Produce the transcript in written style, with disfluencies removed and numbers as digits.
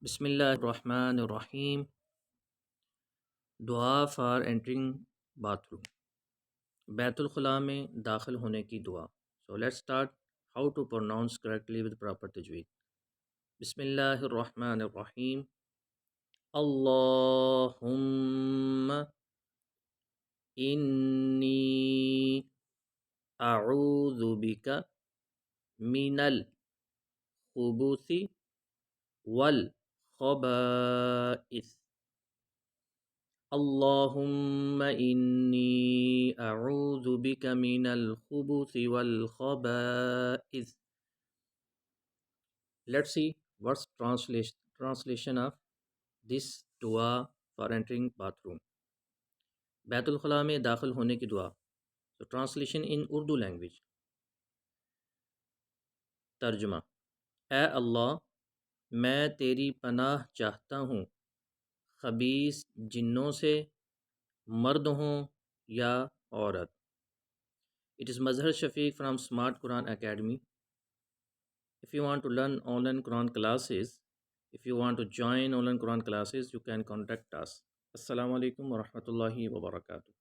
بسم اللہ الرحمن الرحیم. دعا فار انٹرنگ باتھ روم. بیت الخلاء میں داخل ہونے کی دعا. So let start how to pronounce correctly with proper تجوید. بسم اللہ الرحمن الرحیم. اللہم انی اعوذ بک من الخبث والخبائث. اللہم انی اعوذ بک من الخبث والخبائث. Let's see what's translation of this dua for entering bathroom. بیت الخلاء میں داخل ہونے کی دعا. So translation in Urdu language. ترجمہ: اے اللہ، میں تیری پناہ چاہتا ہوں خبیث جنوں سے، مرد ہوں یا عورت. It is Mazhar Shafiq from Smart Quran Academy. If you want to learn online Quran classes, if you want to join online Quran classes, you can contact us. Assalamu alaikum wa rahmatullahi wa barakatuh.